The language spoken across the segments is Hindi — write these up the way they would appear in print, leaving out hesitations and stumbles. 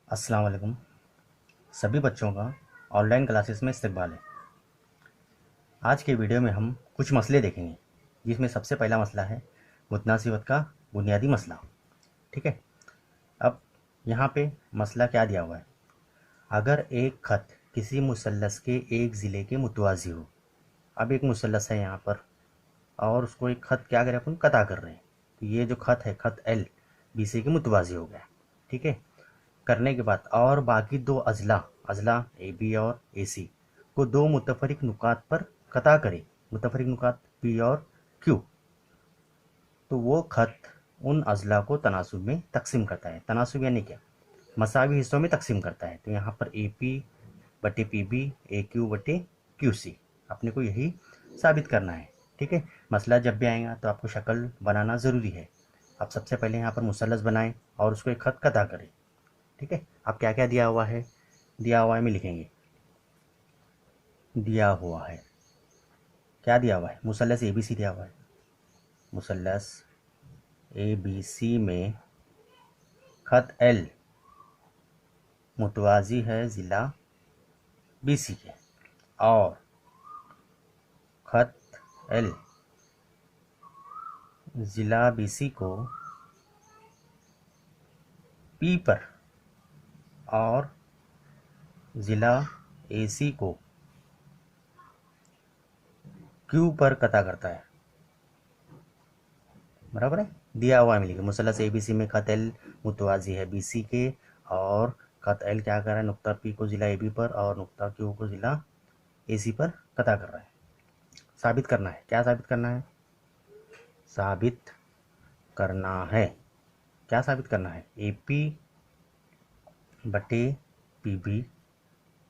अस्सलाम वालेकुम। सभी बच्चों का ऑनलाइन क्लासेस में इस्तकबाल है। आज के वीडियो में हम कुछ मसले देखेंगे, जिसमें सबसे पहला मसला है मुतनासिबत का बुनियादी मसला। ठीक है। अब यहाँ पे मसला क्या दिया हुआ है। अगर एक खत किसी मुसल्लस के एक ज़िले के मुतवाज़ी हो। अब एक मुसल्लस है यहाँ पर, और उसको एक खत क्या करें, अपन कता कर रहे हैं। तो ये जो खत है, खत एल बी सी के मुतवाज़ी हो गया। ठीक है। करने के बाद और बाकी दो अजला अजला ए बी और ए सी को दो मुतफरिक नुकात पर कता करें। मुतफरिक नुकात पी और क्यू। तो वो खत उन अजला को तनासुब में तकसीम करता है। तनासुब यानी क्या, मसावी हिस्सों में तकसीम करता है। तो यहाँ पर ए पी बटे पी बी, ए क्यू बटे क्यू सी, अपने को यही साबित करना है। ठीक है। मसला जब भी आएगा तो आपको शक्ल बनाना ज़रूरी है। आप सबसे पहले यहाँ पर मुसल्लस बनाएं और उसको एक खत कता करें। ठीक है। अब क्या क्या दिया हुआ है, दिया हुआ है में लिखेंगे। दिया हुआ है, क्या दिया हुआ है, मुसल्लस ए बी सी दिया हुआ है। मुसल्लस ए बी सी में खत एल मुतवाज़ी है ज़िला बी सी के, और खत एल ज़िला बी सी को पी पर और ज़िला ए सी को क्यू पर कता करता है। बराबर है। दिया हुआ है मिलेगा मुसल्लस ए बी सी में खत एल मुतवाज़ी है बी सी के, और खत एल क्या कर रहा है, नुक्ता पी को ज़िला ए बी पर और नुक्ता क्यू को ज़िला ए सी पर कता कर रहा है। साबित करना है। क्या साबित करना है, साबित करना है, क्या साबित करना है, ए पी बटे पी बी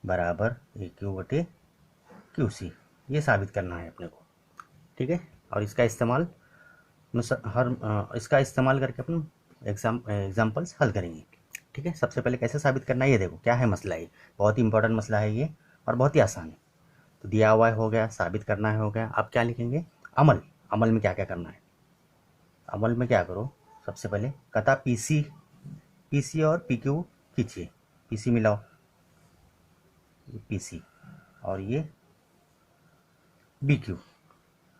बराबर ए क्यू बटे क्यू सी, ये साबित करना है अपने को। ठीक है। और इसका इस्तेमाल इसका इस्तेमाल करके अपन एग्जाम्पल्स हल करेंगे। ठीक है। सबसे पहले कैसे साबित करना है ये देखो, क्या है मसला। ये बहुत ही इंपॉर्टेंट मसला है ये, और बहुत ही आसान है। तो दिया हुआ है हो गया, साबित करना है हो गया। अब क्या लिखेंगे, अमल। अमल में क्या क्या करना है। अमल में क्या करो, सबसे पहले कता पी सी और पी क्यू खींचिए। पी सी मिलाओ, पी सी और ये बी क्यू।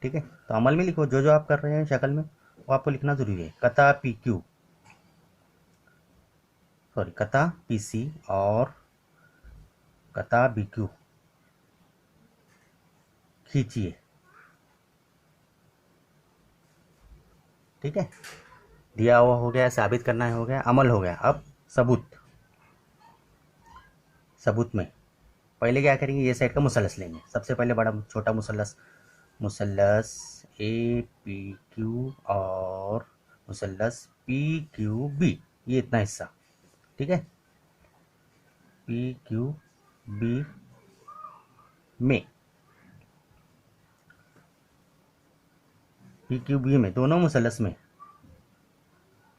ठीक है। तो अमल में लिखो, जो जो आप कर रहे हैं शक्ल में वो आपको लिखना जरूरी है। कता पी क्यू, सॉरी कता पी सी और कता बी क्यू खींचिए। ठीक है। दिया हुआ हो गया, साबित करना है हो गया, अमल हो गया। अब सबूत। सबूत में पहले क्या करेंगे, ये साइड का मुसल्लस लेंगे। सबसे पहले बड़ा छोटा मुसल्लस, मुसल्लस ए पी क्यू और मुसल्लस पी क्यू बी, ये इतना हिस्सा। ठीक है। पी क्यू बी में, पी क्यू बी में दोनों मुसल्लस में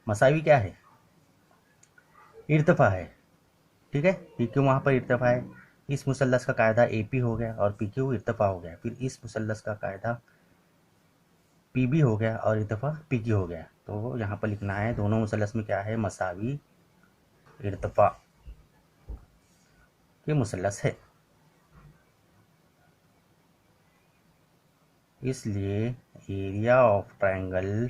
मसावी क्या है, इर्तफा है। ठीक है। पी क्यू वहाँ पर इर्तफा है। इस मुसल्लस का कायदा ए पी हो गया और पी क्यू इर्तफा हो गया। फिर इस मुसल्लस का कायदा पी बी हो गया और इर्तफा पी क्यू हो गया। तो यहाँ पर लिखना है दोनों मुसल्लस में क्या है, मसावी इर्तफा के मुसल्लस है। इसलिए area of triangle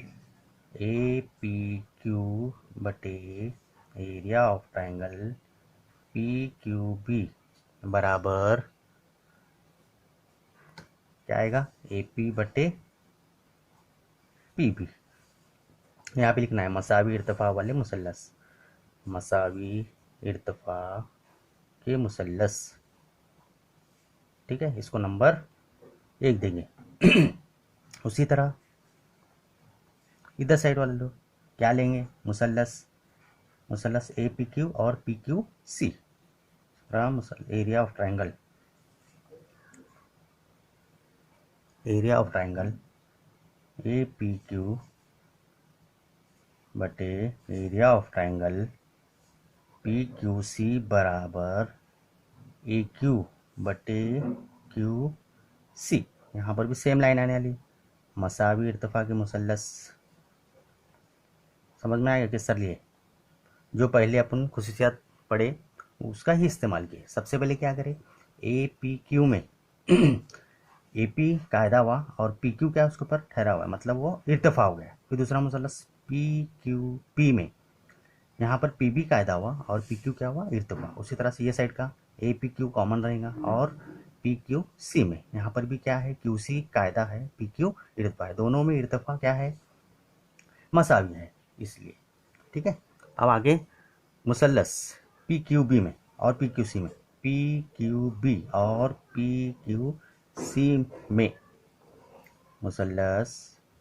A P Q बटे area of triangle P Q B बराबर क्या आएगा, ए पी बटे पी बी। यहाँ पे लिखना है मसावी इर्तफा वाले मुसल्लस, मसावी इर्तफा के मुसल्लस। ठीक है। इसको नंबर 1 देंगे। उसी तरह इधर साइड वाले लोग क्या लेंगे, मुसल्लस, मुसल्लस ए पी क्यू और P Q C from area of triangle, area of triangle A P Q बटे area of triangle P Q C बराबर ए क्यू बटे क्यू सी। यहाँ पर भी सेम लाइन आने वाली, मसावी इर्तफा के मुसल्लस। समझ में आएगा किस तरह लिए, जो पहले अपन खुसूसियात पढ़े उसका ही इस्तेमाल किए। सबसे पहले क्या करें, ए पी क्यू में ए पी कायदा हुआ और पी क्यू क्या उसके ऊपर ठहरा हुआ है, मतलब वो इर्तफा हो गया। फिर दूसरा मुसल्लस पी क्यू पी में यहाँ पर पी बी कायदा हुआ और पी क्यू क्या हुआ, इर्तफा। उसी तरह से ये साइड का ए पी क्यू कॉमन रहेगा और पी क्यू सी में यहाँ पर भी क्या है, क्यू सी कायदा है, पी क्यू इर्तफा है। दोनों में इर्तफा क्या है, मसावी है, इसलिए। ठीक है, अब आगे मुसल्लस पी क्यू बी में और पी क्यू सी में, पी क्यू बी और पी क्यू सी में मुसल्लस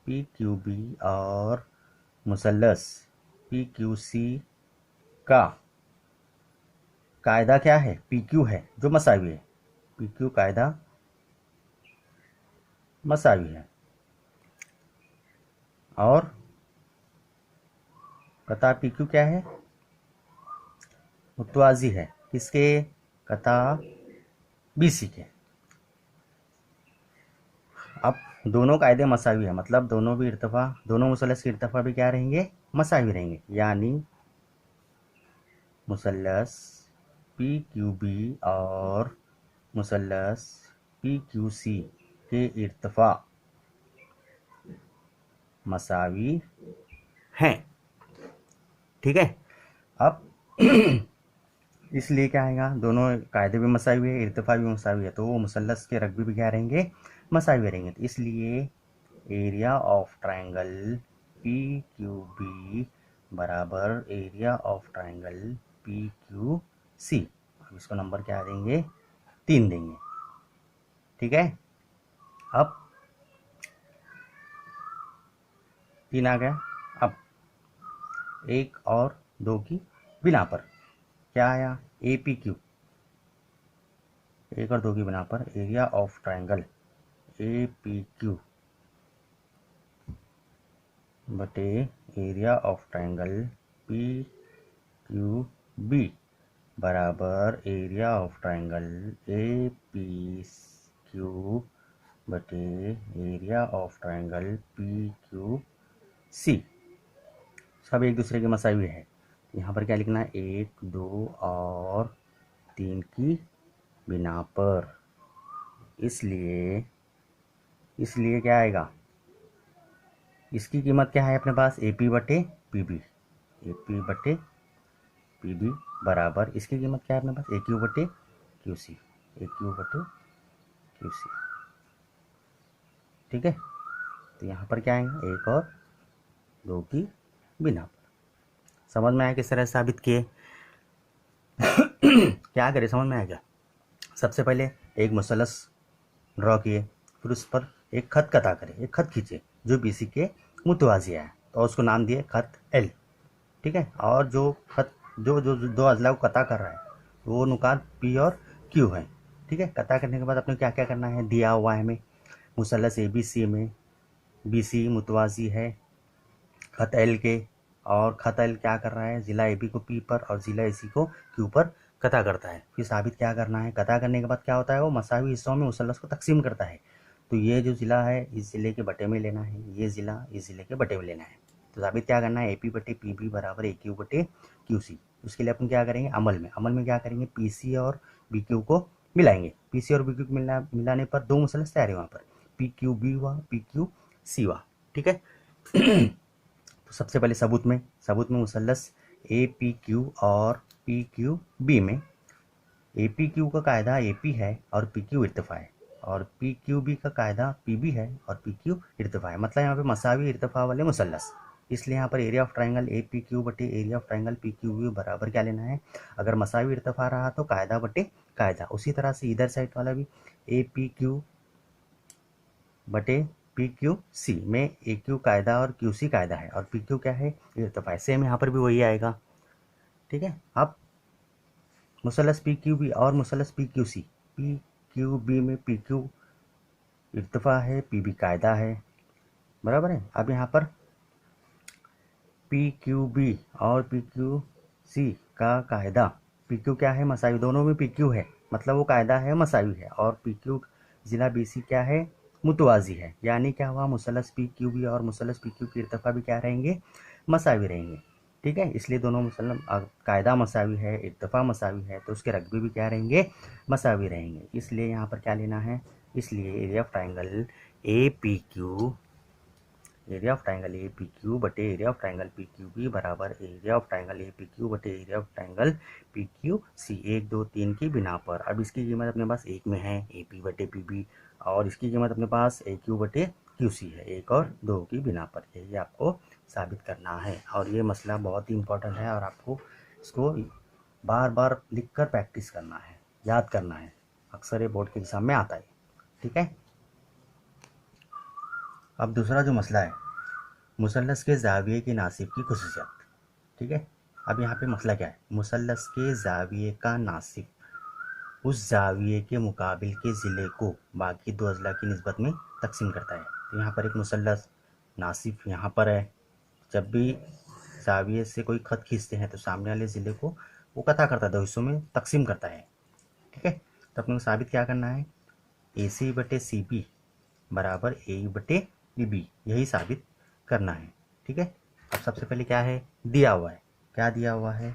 पी क्यू बी और मुसल्लस पी क्यू सी का कायदा क्या है, पी क्यू है जो मसावी है, पी क्यू कायदा मसावी है और कता पी क्यू क्या है, मुतवाजी है, किसके, कता बी सी के। अब दोनों कायदे मसावी है, मतलब दोनों भी इर्तफा, दोनों मुसल्लस के इर्तफा भी क्या रहेंगे, मसावी रहेंगे। यानी मुसल्लस पी क्यू बी और मुसल्लस पी क्यू सी के इर्तफा मसावी हैं। ठीक है, अब इसलिए क्या आएगा, दोनों कायदे भी मसावी है, इर्तफा भी मसावी है, तो वो मुसल्लस के रकबे भी क्या रहेंगे, मसावी रहेंगे। तो इसलिए area of triangle P Q B बराबर area of triangle P Q C. अब इसको नंबर क्या देंगे, 3 देंगे। ठीक है, अब 3 आ गया। अब 1 और 2 की बिना पर क्या आया, ए पी क्यू, 1 और 2 की बिना पर area of triangle A P Q बटे area of triangle P Q B बराबर area of triangle A P Q बटे area of triangle P Q C. सब एक दूसरे के मसावी है। यहाँ पर क्या लिखना है, 1, 2 और 3 की बिना पर। इसलिए क्या आएगा, इसकी कीमत क्या है अपने पास, ए पी बटे पी बी, ए पी बटे पी बी बराबर इसकी कीमत क्या है अपने पास, ए क्यू बटे क्यू सी, ए क्यू बटे क्यू सी। ठीक है, तो यहाँ पर क्या आएंगे, 1 और 2 की बिना पर। समझ में आया किस तरह साबित किए। क्या करें, समझ में आया क्या। सबसे पहले एक मुसल्लस ड्रॉ किए, फिर उस पर एक खत कता करें, एक खत खींचे जो बी सी के मुतवाजी है, तो उसको नाम दिए खत एल। ठीक है, और जो खत जो जो जो 2 अजला को कता कर रहा है वो नुकात पी और क्यू है। ठीक है, कता करने के बाद अपने क्या क्या करना है, दिया हुआ है हमें मुसल्लस ए बी सी में बी सी मुतवाजी है खत एल के, और खत एल क्या कर रहा है, ज़िला ए बी को पी पर और ज़िला ए सी को क्यू पर कता करता है। फिर साबित क्या करना है, कता करने के बाद क्या होता है, वो मसावी हिस्सों में मुसल्लस को तकसीम करता है। तो ये जो ज़िला है इस ज़िले के बटे में लेना है, ये ज़िला इस ज़िले के बटे में लेना है। तो साबित क्या करना है, ए पी बटे पी बी बराबर ए क्यू बटे क्यू सी। उसके लिए अपन क्या करेंगे, अमल में क्या करेंगे, पी सी और बी क्यू को मिलाएंगे। पी सी और बी क्यू को मिलाने पर 2 मुसल्लस तैयार है वहाँ पर, पी क्यू बी हुआ, पी क्यू सी हुआ। ठीक है। तो सबसे पहले सबूत में मुसल्लस ए पी क्यू और पी क्यू बी में ए पी क्यू का कायदा ए पी है और पी क्यू इर्तफा है, और पी क्यू बी का कायदा पी बी है और पी क्यू इर्तफा है। मतलब यहाँ पे मसावी इर्तफा वाले मुसल्लस, इसलिए यहाँ पर area of triangle A P Q बटे area of triangle P Q B बराबर क्या लेना है, अगर मसावी इर्तफा रहा तो कायदा बटे कायदा। उसी तरह से इधर साइड वाला भी ए पी क्यू बटे पी क्यू सी में ए क्यू कायदा और क्यू सी कायदा है और पी क्यू क्या है, इर्तफा है। सेम यहाँ पर भी वही आएगा। ठीक है, अब मुसल्लस पी क्यू बी और मुसल्लस P Q C, P Q B में पी क्यू इर्तफा है, पी बी कायदा है, बराबर है। अब यहाँ पर पी क्यू बी और पी क्यू सी का कायदा, पी क्यू क्या है, मसावी, दोनों में पी क्यू है, मतलब वो कायदा है मसावी है, और पी क्यू ज़िला बी सी क्या है, मुतवाजी है। यानी क्या हुआ, मुसल्लस पी क्यू बी और मुसल्लस पी क्यू की इर्तफा भी क्या रहेंगे, मसावी रहेंगे। ठीक है, इसलिए दोनों मतलब कायदा मसावी है, इत्तेफाक मसावी है, तो उसके रकबे भी क्या रहेंगे, मसावी रहेंगे। इसलिए यहाँ पर क्या लेना है, इसलिए area of triangle A P Q, area of triangle A P Q बटे area of triangle P Q B बराबर area of triangle A P Q बटे area of triangle P Q C, 1 2 3 की बिना पर। अब इसकी कीमत अपने पास एक में है, ए पी बटे पी बी, और इसकी कीमत अपने पास ए क्यू बटे क्यू सी है, 1 और 2 की बिना पर। यही आपको साबित करना है, और ये मसला बहुत ही इंपॉर्टेंट है, और आपको इसको बार बार लिख कर प्रैक्टिस करना है, याद करना है। अक्सर ये बोर्ड के एग्जाम में आता है। ठीक है, अब दूसरा जो मसला है, मुसल्लस के ज़ाविये के नासिब की खुसूसियात। ठीक है, अब यहाँ पे मसला क्या है, मुसल्लस के ज़ाविये का नासिब उस ज़ाविये के मुकाबिल के ज़िले को बाकी दो अज़ला की निस्बत में तकसीम करता है। तो यहाँ पर एक मुसल्लस नासिब यहाँ पर है, जब भी ज़ाविये से कोई ख़त खींचते हैं तो सामने वाले ज़िले को वो कता करता है, दो हिस्सों में तकसीम करता है। ठीक है, तो अपने को साबित क्या करना है, ए सी बटे सी बी बराबर ए बटे बी, यही साबित करना है। ठीक है, अब सबसे पहले क्या है, दिया हुआ है, क्या दिया हुआ है,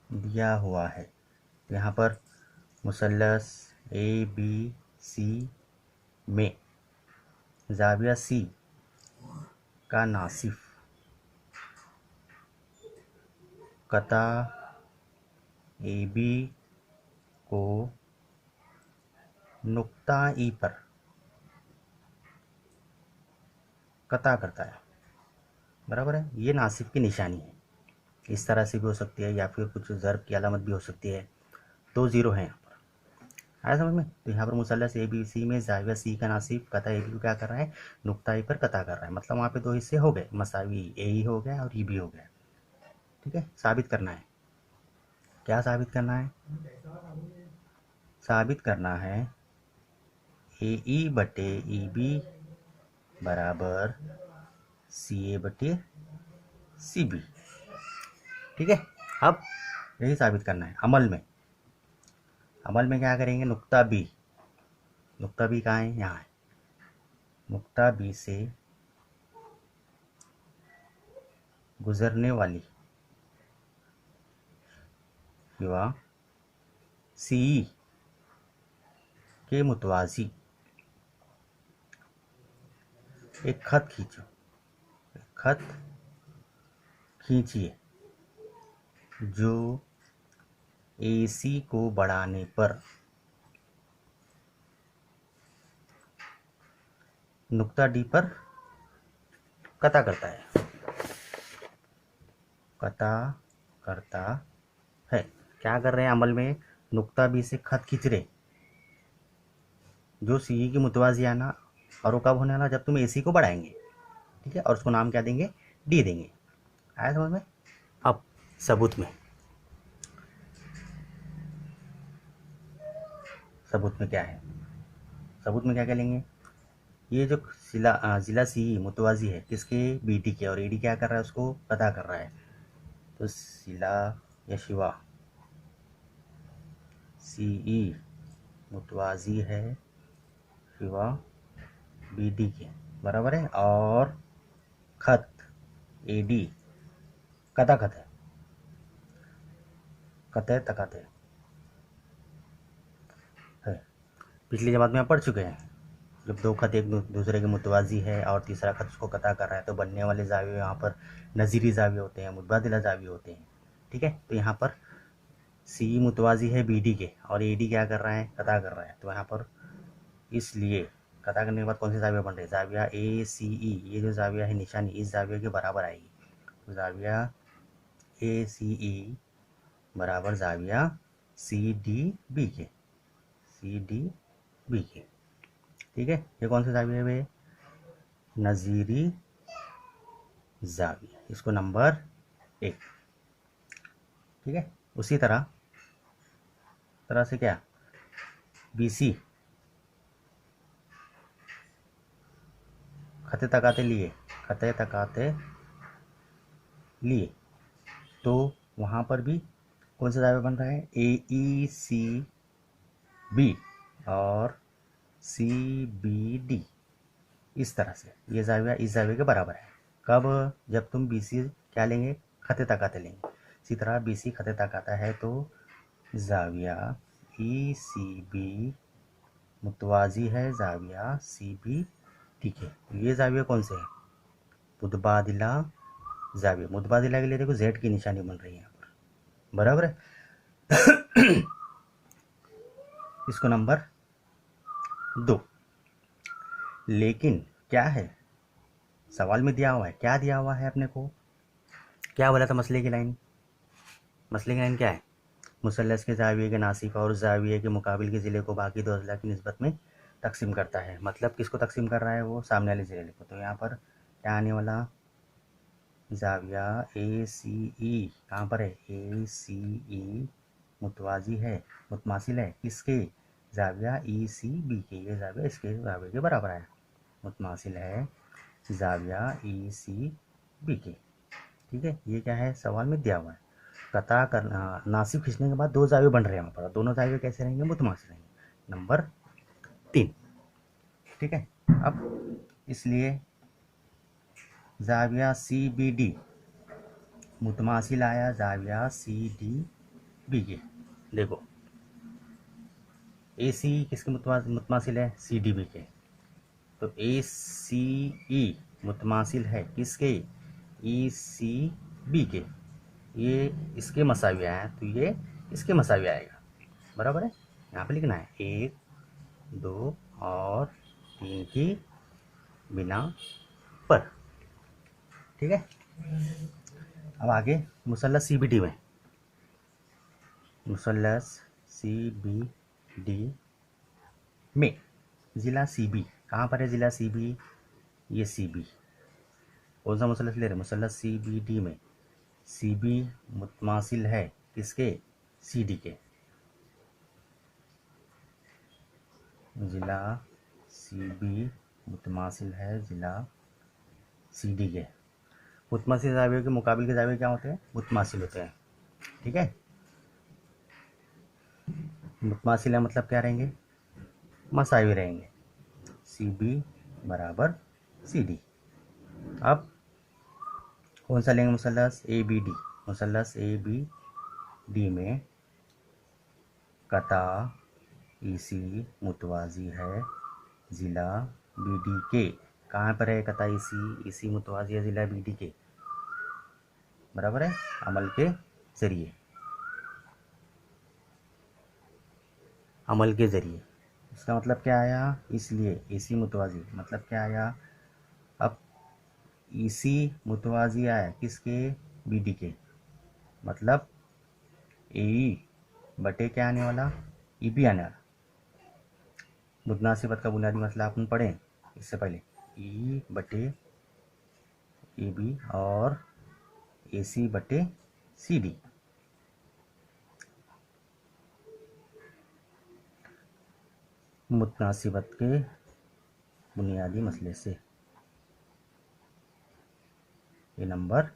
दिया हुआ है यहाँ पर मुसल्लस ए बी सी में ज़ाविया सी का नासिफ कता ए बी को नुक्ता ई पर कता करता है। बराबर है, ये नासिफ की निशानी है। इस तरह से भी हो सकती है, या फिर कुछ ज़र्ब की अलामत भी हो सकती है। दो ज़ीरो है यहाँ पर, आया समझ में। तो यहाँ पर मुसल्लस ए बी सी में ज़ाविया सी का नासिब कता ए बी को क्या कर रहा है, नुक्ता ई पर कता कर रहा है। मतलब वहाँ पे दो हिस्से हो गए, मसावी ए ही हो गया और ई भी हो गया। ठीक है, साबित करना है, क्या साबित करना है, साबित करना है ए ई बटे ई बी बराबर सी ए बटे सी बी। ठीक है, अब यही साबित करना है अमल में। अमल में क्या करेंगे, नुक्ता बी, नुक्ता बी कहाँ है, यहाँ है। नुक्ता बी से गुजरने वाली युवा सी के मुतवाजी एक खत खींचो, खत खींचिए जो AC को बढ़ाने पर नुक्ता D पर कता करता है, कता करता है। क्या कर रहे हैं अमल में, नुक्ता B से खत खींच रहे, जो CE की मुतवाजी आना, और वो कब होने वाला, जब तुम AC को बढ़ाएंगे। ठीक है, और उसको नाम क्या देंगे, D देंगे। आया समझ में। अब सबूत में, सबूत में क्या है, सबूत में क्या क्या लेंगे, ये जो ज़िला सी मुतवाजी है किसके, BD के, और AD क्या कर रहा है, उसको कता कर रहा है। तो ज़िला या शिवा CE मुतवाजी है शिवा BD के, बराबर है। और खत AD कता खत है, कते तकते है। पिछली जमात में आप पढ़ चुके हैं, जब दो खत एक दूसरे के मुतवाजी है और तीसरा खत उसको कता कर रहा है, तो बनने वाले जाविये यहाँ पर नज़ीरी जाविये होते हैं, मुतबादिला जाविये होते हैं। ठीक है, तो यहाँ पर CE मुतवाजी है BD के, और AD क्या कर रहा है, कता कर रहा है। तो यहाँ पर इसलिए कता करने के बाद कौन से जाविया बन रहे, जाविया ACE, ये जो जाविया है निशानी इस जाविया के बराबर आएगी। तो जाविया ACE बराबर जाविया CDB के, CDB के। ठीक है, ये कौन से जाविया है, नज़ीरी जाविया, इसको नंबर 1। ठीक है, उसी तरह से क्या, BC खते तकाते लिए, खते तकाते लिए, तो वहाँ पर भी कौन सा जाविया बन रहा है, AECB और CBD। इस तरह से ये जाविया इस जाविया के बराबर है। कब? जब तुम बी सी क्या लेंगे, खते तकाते लेंगे। इसी तरह बी सी खते तकाता है तो जाविया ई सी बी मुतवाजी है जाविया सी बी, ठीक है। ये जाविया कौन से है? मुतबादिला जाविया। मुतबादिला के लिए देखो जेड की निशानी बन रही है यहाँ पर, बराबर है। इसको नंबर 2। लेकिन क्या है, सवाल में दिया हुआ है, क्या दिया हुआ है अपने को, क्या बोला था मसले की लाइन? मसले की लाइन क्या है? मुसल्लस के जाविये के नासिक और जाविये के मुकाबिल के ज़िले को बाकी दो अज़ला की निस्बत में तकसीम करता है। मतलब किसको तकसीम कर रहा है? वो सामने वाले ज़िले को। तो यहाँ पर क्या आने वाला, जाविया ए सी ई कहाँ पर है? ए सी ई मुतवाजी है, मुतमासिल है किसके? जाविया ई सी बी के। ये जाविया इसके जाविये के बराबर है, मुतमासिल है जाविया ई सी बी के, ठीक है। ये क्या है, सवाल में दिया हुआ है। कता करना, नासिब खींचने के बाद दो जाविये बन रहे हैं वहाँ पर, दोनों जाविये कैसे रहेंगे? मुतमासिल रहेंगे। नंबर 3, ठीक है। अब इसलिए जाविया सी बी डी मुतमासिल आया जाविया सी डी बी के। देखो ए सी किसके मुतमासिल है? सी डी बी के। तो ए सी ई मुतमासिल है किसके? ई सी बी के। ये इसके मसावी आया तो ये इसके मसावी आएगा, बराबर है। यहाँ पे लिखना है 1, 2 और 3 की बिना पर, ठीक है। अब आगे मुसल्लस सी बी डी में, मुसल्लस सी बी डी में ज़िला सी बी कहाँ पर है? ज़िला सी बी, ये सी बी। कौन सा मुसल्लस ले रहे? मुसल्लस सी बी डी में सी बी मुतमासिल है किसके? सी डी के। ज़िला सी बी मुतमासिल है ज़िला सी डी के। मुतमासिल जाविये के मुकाबिल के जाविये क्या होते हैं? मुतमासिल होते हैं, ठीक है। मुतमासिल है मतलब क्या रहेंगे? मसावी रहेंगे। सी बी बराबर सी डी। अब कौन सा लेंगे मुसल्लस? A B D. मुसल्लस ए बी डी में कता ई सी मुतवाजी है ज़िला बी डी के। कहाँ पर है कता ई सी मुतवाजी है ज़िला बी डी के, बराबर है। अमल के ज़रिए, अमल के ज़रिए। इसका मतलब क्या आया? इसलिए ए सी मुतवाजी मतलब क्या आया? अब ई सी मुतवाजी आया किसके? बी डी के। मतलब ए बटे क्या आने वाला? ई बी आने वाला। मुतनासिबत का बुनियादी मसला अपन पढ़ें इससे पहले, ई बटे ए बी और ए सी बटे सी डी। मुतनासिबत के बुनियादी मसले से ये नंबर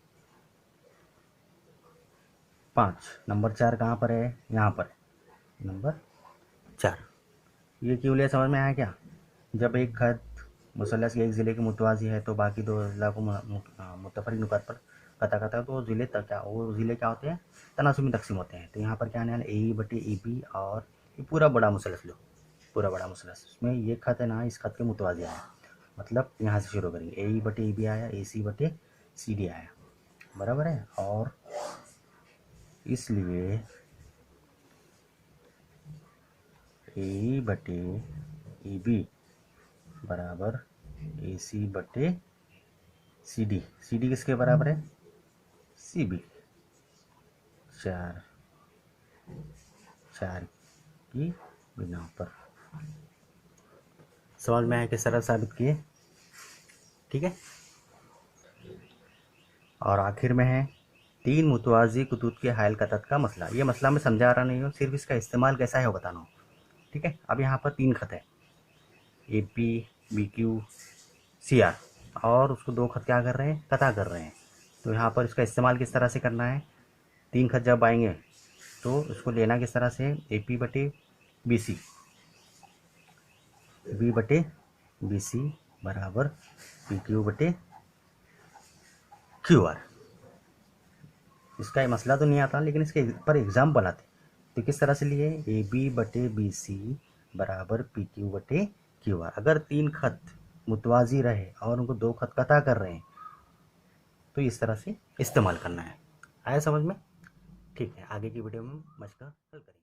5। नंबर 4 कहाँ पर है? यहाँ पर नंबर 4। ये क्यों लिया, समझ में आया क्या? जब एक खत मुसल्लस के एक ज़िले के मुतवाज़ी है तो बाकी दो अज़ला को मुतफरिक नुकात पर कता करता है, तो वो ज़िले क्या होते हैं? तनासुबी तकसीम होते हैं। तो यहाँ पर क्या आने वाला? ए बटे ए बी और ये पूरा बड़ा मुसल्लस लो, पूरा बड़ा मुसल्लस, इसमें ये खत है ना, इस खत के मुतवाज़ी आया। मतलब यहाँ से शुरू करेंगे, ए बटे ए बी आया, ए सी बटे सी डी आया, बराबर है। और इसलिए ए बटे ए बी बराबर ए सी बटे सी डी। सी डी किसके बराबर है? C B. 4 की बिना पर। समझ में आया कि सरल साबित किए, ठीक है। और आखिर में है 3 मुतवाज़ी कुतूत के हायल कतत का मसला। ये मसला मैं समझा रहा नहीं हूँ, सिर्फ इसका इस्तेमाल कैसा है वो बताना हूँ, ठीक है। अब यहाँ पर 3 खत है, A P B Q C R, और उसको 2 खत क्या कर रहे हैं? कता कर रहे हैं। तो यहाँ पर इसका इस्तेमाल किस तरह से करना है? 3 खत जब आएंगे तो उसको लेना किस तरह से? ए पी बटे बी सी, बी बटे बी सी बराबर पी क्यू बटे क्यू आर। इसका मसला तो नहीं आता, लेकिन इसके पर एग्जाम्पल आते। तो किस तरह से लिए, ए बी बटे बी सी बराबर पी क्यू बटे क्यू आर। अगर 3 खत मुतवाजी रहे और उनको 2 खत कता कर रहे हैं तो इस तरह से इस्तेमाल करना है। आया समझ में? ठीक है, आगे की वीडियो में हम मसला हल करेंगे।